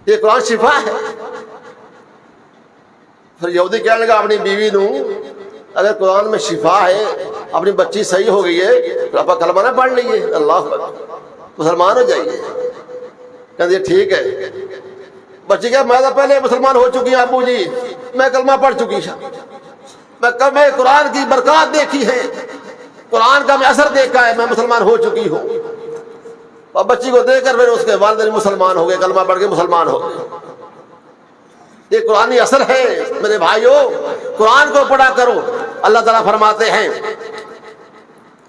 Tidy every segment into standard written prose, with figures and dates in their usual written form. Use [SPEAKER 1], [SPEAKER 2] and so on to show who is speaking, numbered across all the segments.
[SPEAKER 1] یہ قرآن شفا ہے۔ پھر یہودی کہنے لگا اپنی بیوی نو اگر قرآن میں شفا ہے، اپنی بچی صحیح ہو گئی ہے تو آپ کلمہ نہ پڑھ لیجیے، اللہ اکبر، مسلمان ہو جائیے۔ کہتے ٹھیک ہے۔ بچی کہا میں تو پہلے مسلمان ہو چکی ہوں ابو جی، میں کلمہ پڑھ چکی ہوں، میں قرآن کی برکات دیکھی ہے، قرآن کا میں اثر دیکھا ہے، میں مسلمان ہو چکی ہوں۔ اور بچی کو دے کر پھر اس کے والدین مسلمان ہو گئے، کلمہ پڑھ کے مسلمان ہو گئے۔ یہ قرآنی اثر ہے میرے بھائیوں، قرآن کو پڑھا کرو۔ اللہ تعالیٰ فرماتے ہیں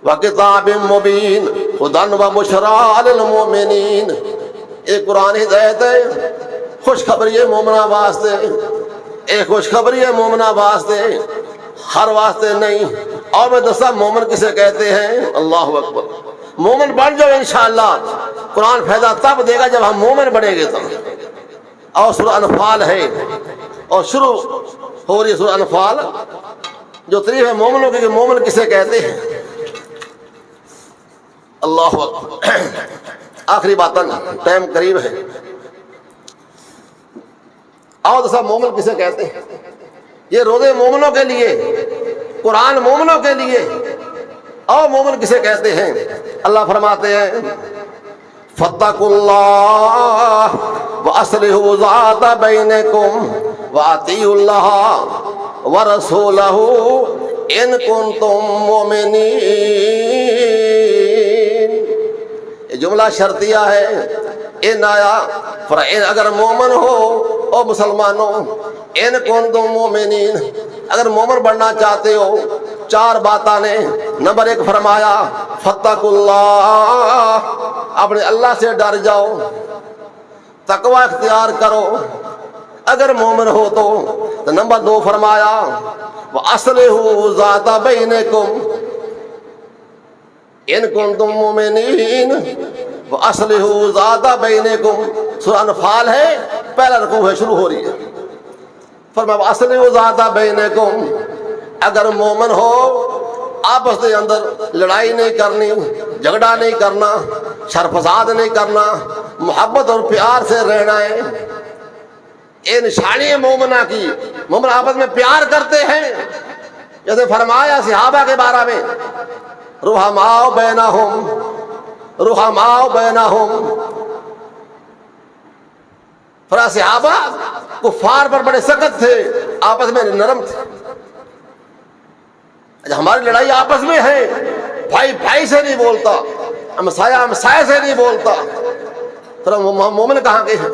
[SPEAKER 1] وَكِتَابٍ مُّبِينٍ هُدًى وَبُشْرَىٰ لِلْمُؤْمِنِينَ، ایک قرآن ہدایت ہے، خوشخبری ہے مومنہ واسطے، ایک خوشخبری ہے مومنہ واسطے، ہر واسطے نہیں۔ اور میں دوستہ مومن کسے کہتے ہیں؟ اللہ اکبر، مومن بن جاؤ انشاءاللہ، قرآن فائدہ تب دے گا جب ہم مومن بنیں گے تو۔ اور سورہ انفال ہے، اور شروع ہو رہی ہے سورہ انفال، جو تعریف ہے مومنوں کی کہ مومن کسے کہتے ہیں۔ اللہ اکبر۔ آخری باتن، ٹائم قریب ہے، آؤ تو سب مومن کسے کہتے ہیں۔ یہ روزے مومنوں کے لیے، قرآن مومنوں کے لیے، آؤ مومن کسے کہتے ہیں۔ اللہ فرماتے ہیں فَاتَّقُوا اللَّهَ وَأَصْلِحُوا ذَاتَ بَيْنِكُمْ وَأَطِیعُوا اللَّهَ وَرَسُولَهُ إِن كُنتُم مُّؤْمِنِینَ۔ یہ جملہ شرطیہ ہے، ان آیا اگر مومن ہو او مسلمانوں، ان کنتم مومنین، اگر مومن بننا چاہتے ہو، چار باتیں نے۔ نمبر ایک فرمایا فاتقوا اللہ، اپنے اللہ سے ڈر جاؤ، تقوی اختیار کرو اگر مومن ہو تو۔ نمبر دو فرمایا وَأَصْلِحُوا ذَاتَ بَيْنِكُمْ ان کنتم مومنین وَأَصْلِحُوا ذَاتَ بَيْنِكُمْ، سورہ انفال ہے، پہلا رکوع ہے، شروع ہو رہی ہے۔ فرمایا وَأَصْلِحُوا ذَاتَ بَيْنِكُمْ، اگر مومن ہو آپس کے اندر لڑائی نہیں کرنی، جھگڑا نہیں کرنا، شر فساد نہیں کرنا، محبت اور پیار سے رہنا ہے۔ یہ نشانی ہے مومنہ کی، مومن آپس میں پیار کرتے ہیں، جیسے فرمایا صحابہ کے بارے میں رحماء بینہم، رحماء بینہم، فرا صحابہ کفار پر بڑے سخت تھے، آپس میں نرم تھے۔ ہماری لڑائی آپس میں ہے، بھائی بھائی سے نہیں بولتا، ہمسایہ ہمسایہ سے نہیں بولتا، تو مومن کہاں کے ہیں؟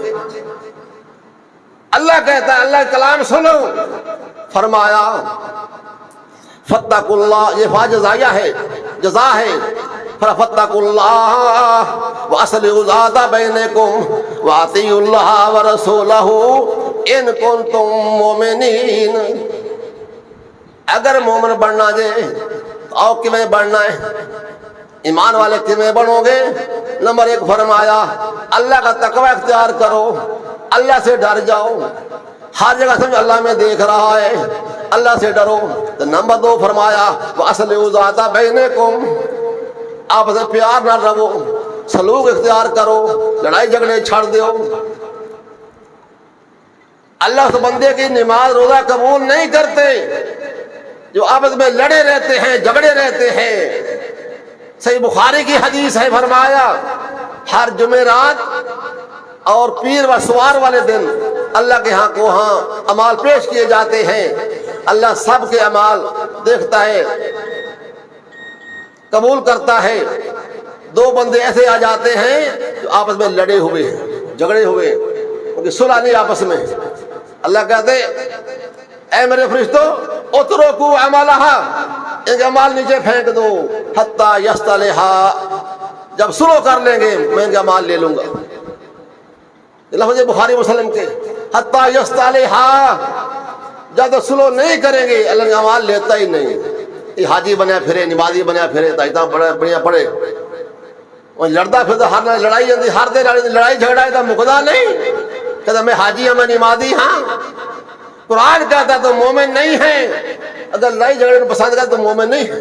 [SPEAKER 1] اللہ کہتا ہے، اللہ کلام سنو، فرمایا فاتقوا اللہ، یہ فا جزائیہ ہے، جزا ہے۔ فاتقوا اللہ وَأَصْلِحُوا ذَاتَ بَيْنِكُمْ وَأَطِیعُوا اللَّهَ وَرَسُولَهُ إِن كُنتُم مُّؤْمِنِینَ۔ اگر مومن بننا جائے تو آؤ کیویں بننا ہے، ایمان والے کیویں بنو گے؟ نمبر ایک فرمایا اللہ کا تقوی اختیار کرو، اللہ سے ڈر جاؤ، ہر جگہ سمجھو اللہ میں دیکھ رہا ہے، اللہ سے ڈرو۔ تو نمبر دو فرمایا وَأَصْلِحُوا ذَاتَ بَيْنِكُمْ، آپ سے پیار نہ رہو، سلوک اختیار کرو، لڑائی جھگڑے چھڑ دیو۔ اللہ اس بندے کی نماز روزہ قبول نہیں کرتے جو آپس میں لڑے رہتے ہیں، جھگڑے رہتے ہیں۔ صحیح بخاری کی حدیث ہے، فرمایا ہر جمعرات اور پیر و سوار والے دن اللہ کے ہاں کو ہاں اعمال پیش کیے جاتے ہیں، اللہ سب کے اعمال دیکھتا ہے، قبول کرتا ہے۔ دو بندے ایسے آ جاتے ہیں جو آپس میں لڑے ہوئے ہیں، جھگڑے ہوئے ہیں، ان کی صلح نہیں آپس میں، اللہ کہتے اے میرے فرشتوں اترکوا عملہا، ان کے اعمال نیچے پھینک دو، حتی یصطلحا، جب سلو کر لیں گے میں ان کے اعمال لے لوں گا۔ لفظ بخاری مسلم کے، حتی یصطلحا، جب تک سلو نہیں کریں گے اللہ کے اعمال لیتا ہی نہیں۔ یہ حاجی بنیا پھرے، نمازی بنیا پھرے، اتنا بڑھیا پڑھے، لڑتا پھر ہر لڑائی جاتی، ہر دن لڑائی جھگڑا ہے، مقدہ نہیں کہتا میں حاجی ہوں، میں نمازی ہاں۔ قرآن کہتا تو مومن نہیں ہے، اگر لڑائی جھگڑے کو پسند کرتا تو مومن نہیں ہے۔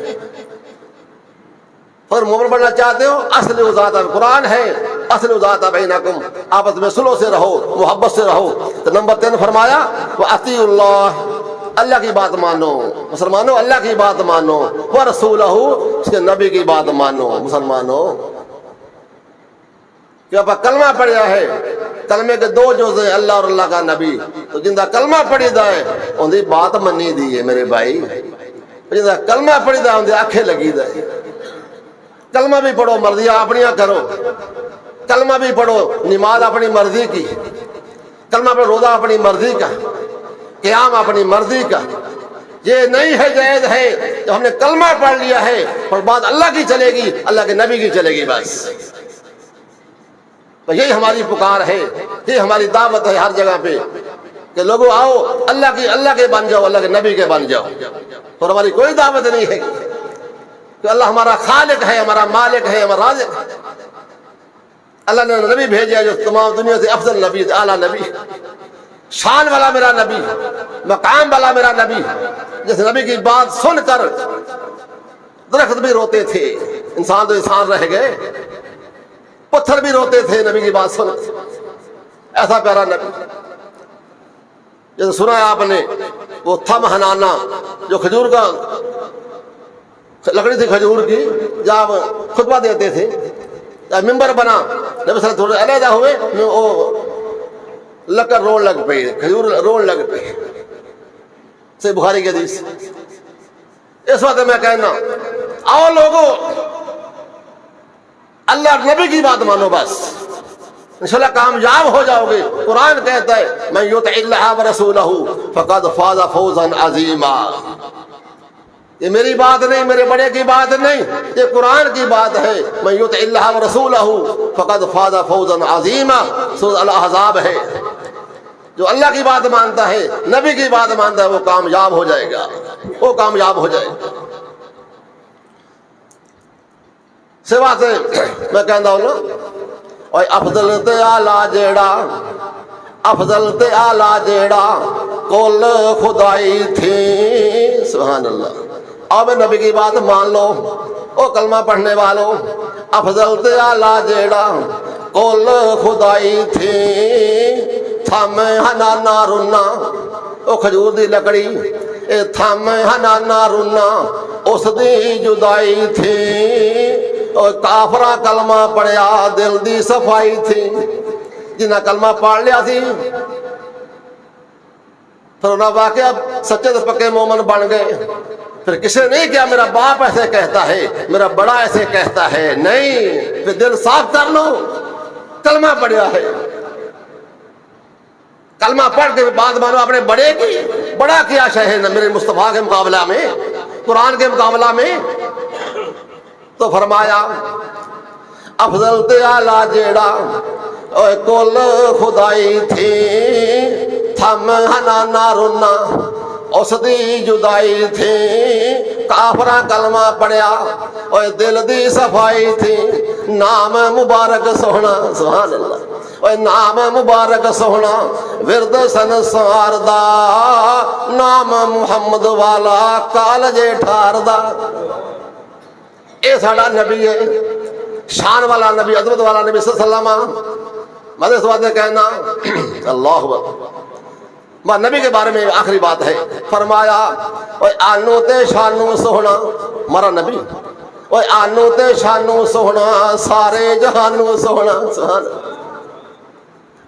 [SPEAKER 1] اور مومن بننا چاہتے ہو اصل ذات قرآن ہے، اصل ذات بینکم، آپس میں صلح سے رہو، محبت سے رہو۔ تو نمبر 3 فرمایا وَأَطِیعُوا اللَّهَ، اللہ کی بات مانو مسلمانوں، اللہ کی بات مانو، وَرَسُولَهُ، اس کے نبی کی بات مانو مسلمانوں۔ کہ آپ کلمہ پڑھیا ہے، کلمے کے 2 جز ہیں، اللہ اور اللہ کا نبی، تو جندہ کلمہ پڑھی دائے ان دی بات منی دی ہے میرے بھائی، جندہ کلمہ پڑھی دائے ان دی آنکھیں لگی دائے۔ کلمہ بھی پڑھو، مرضیاں اپنیاں کرو، کلمہ بھی پڑھو، نماز اپنی مرضی کی، کلمہ پڑھو، روزہ اپنی مرضی کا، قیام اپنی مرضی کا۔ یہ نہیں ہے جائز ہے جو ہم نے کلمہ پڑھ لیا ہے اور بات اللہ کی چلے گی، اللہ کے نبی کی چلے گی بس۔ تو یہی ہماری پکار ہے، یہ ہماری دعوت ہے ہر جگہ پہ کہ لوگوں آؤ اللہ کے بن جاؤ، اللہ کے نبی کے بن جاؤ۔ اور ہماری کوئی دعوت نہیں ہے کہ اللہ ہمارا خالق ہے، ہمارا مالک ہے، ہمارا رازق ہے۔ اللہ نے نبی بھیجا جو تمام دنیا سے افضل نبی، اعلیٰ نبی، شان والا میرا نبی، مقام والا میرا نبی، جس نبی کی بات سن کر درخت بھی روتے تھے، انسان تو انسان رہ گئے، پتھر بھی روتے تھے نبی کی بات سن، ایسا پیارا نبی۔ جیسے سنا ہے آپ نے وہ تھم ہنانا، جو کھجور کا لکڑی تھی کھجور کی، جب خطبہ دیتے تھے جب ممبر بنا، نبی صلی اللہ علیہ وسلم تھوڑے علیحدہ ہوئے، وہ لکڑ روڑ لگ پئی، کھجور روڑ لگ پئی، صحیح بخاری کی حدیث۔ اس وقت میں کہنا آؤ لوگوں اللہ نبی کی بات مانو، بس انشاءاللہ کامیاب ہو جاؤ گے۔ قرآن کہتا ہے من یطع اللہ ورسولہ فقد فاز فوزا عظیما۔ یہ میری بات نہیں، میرے بڑے کی بات نہیں، یہ قرآن کی بات ہے۔ من یطع اللہ ورسولہ فقد فاز فوزا عظیما، سورۃ الاحزاب ہے۔ جو اللہ کی بات مانتا ہے، نبی کی بات مانتا ہے، وہ کامیاب ہو جائے گا، وہ کامیاب ہو جائے گا۔ سوا سے میں کہتا ہوں نا، اور افضل تے اعلیٰ جیڑا، افضل تے اعلیٰ جیڑا کل خدائی تھی، سبحان اللہ۔ اب نبی کی بات مان لو، او کلمہ پڑھنے والوں، افضل تے اعلیٰ جیڑا کل خدائی تھی، تھم ہنانا رنا، او کھجور دی لکڑی، اے تھم ہنانا رنا، اس دی جدائی تھی، اور کافرہ کلمہ پڑھیا دل دی صفائی تھی۔ جنہ کلمہ پڑھ لیا تھی پھر انہاں واقعہ سچے تو پکے مومن بن گئے۔ پھر کسی نہیں کیا میرا باپ ایسے کہتا ہے، میرا بڑا ایسے کہتا ہے، نہیں، پھر دل صاف کر لو، کلمہ پڑھیا ہے، کلمہ پڑھ کے بات مانو اپنے بڑے کی۔ بڑا کیا شے ہے میرے مصطفیٰ کے مقابلہ میں، قرآن کے مقابلہ میں؟ تو فرمایا افضل تے اعلیٰ جیڑا کل خدائی تھی، تھم ہنانا رنا، اس دی جدائی تھی، کافرہ کلمہ پڑھیا اور دل دی صفائی تھی، نام مبارک سونا، سبحان اللہ، اور نام مبارک سونا، ورد سنسار دا، نام محمد والا کالجے ٹھار دا۔ اے ساڑا نبی ہے، شان والا نبی، عظمت والا نبی صلی اللہ علیہ وسلم۔ مدد اس بات نے کہنا اللہ اکبر۔ نبی کے بارے میں آخری بات ہے، فرمایا اوے آنو تے شانو سونا، ہمارا نبی، اوے آنو تے شانو سونا، سارے جہانو سونا، سبحان اللہ،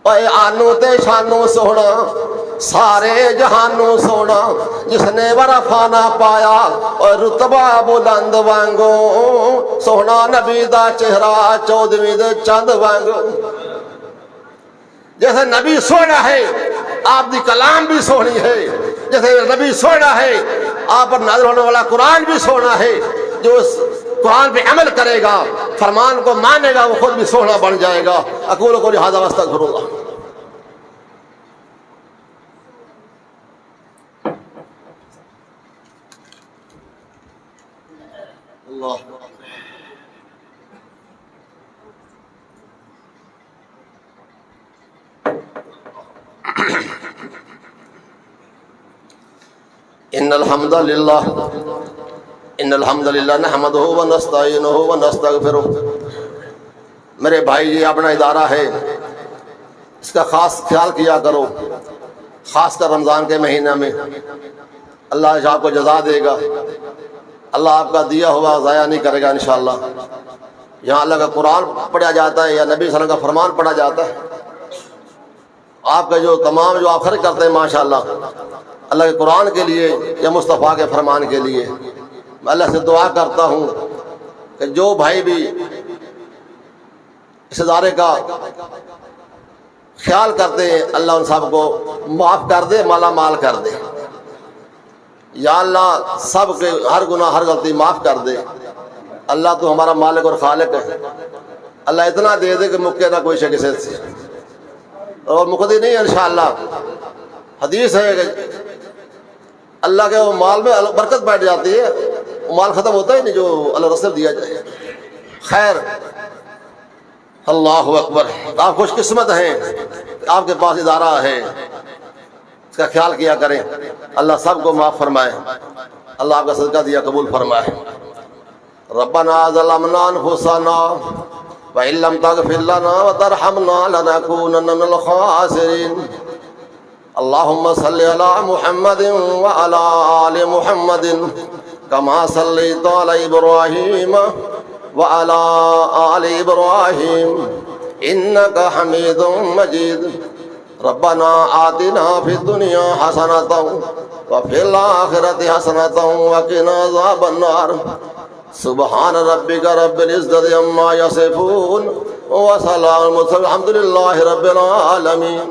[SPEAKER 1] اوے آنو تے شانو سونا، سارے جہانو سونا، جس نے ورفا نہ پایا اور رتبہ بلند وانگو، سونا نبی دا چہرہ 14ویں دے چاند وانگو۔ جیسے نبی سونا ہے، آپ دی کلام بھی سونی ہے، جیسے نبی سونا ہے، آپ پر نازل ہونے والا قرآن بھی سونا ہے۔ جو اس قرآن پہ عمل کرے گا، فرمان کو مانے گا، وہ خود بھی سونا بن جائے گا۔ اقول قولی ھذا واستغفر اللہ۔ ان الحمد للہ ان الحمد للہ نحمدہ ونستعینہ ونستغفرہ۔ میرے بھائی یہ اپنا ادارہ ہے، اس کا خاص خیال کیا کرو، خاص کر رمضان کے مہینہ میں۔ اللہ آپ کو جزا دے گا، اللہ آپ کا دیا ہوا ضائع نہیں کرے گا انشاءاللہ۔ یہاں اللہ کا قرآن پڑھا جاتا ہے یا نبی صلی اللہ علیہ وسلم کا فرمان پڑھا جاتا ہے۔ آپ کا جو تمام جو آپ خرچ کرتے ہیں ماشاءاللہ اللہ کے قرآن کے لیے یا مصطفیٰ کے فرمان کے لیے، میں اللہ سے دعا کرتا ہوں کہ جو بھائی بھی اس ادارے کا خیال کرتے ہیں اللہ ان سب کو معاف کر دے، مالا مال کر دے۔ یا اللہ سب کے ہر گناہ ہر غلطی معاف کر دے۔ اللہ تو ہمارا مالک اور خالق ہے، اللہ اتنا دے دے کہ مکے نہ کوئی شے سے، اور مقدی نہیں انشاءاللہ۔ حدیث ہے کہ اللہ کے وہ مال میں برکت بیٹھ جاتی ہے، وہ مال ختم ہوتا ہی نہیں جو اللہ رسول دیا جائے۔ خیر، اللہ اکبر، آپ خوش قسمت ہیں آپ کے پاس ادارہ ہے، اس کا خیال کیا کریں۔ اللہ سب کو معاف فرمائے، اللہ آپ کا صدقہ دیا قبول فرمائے۔ ربنا ظلمنا انفسنا وان لم تغفر لنا وترحمنا لنكونن من الخاسرين۔ اللهم صل على محمد وعلى آل محمد كما صليت على إبراهيم وعلى آل إبراهيم إنك حميد مجيد۔ ربنا آتنا في الدنيا حسنة وفي الآخرة حسنة وقنا عذاب النار۔ سبحان ربك رب العزة عما يصفون وسلام، الحمد لله رب العالمين۔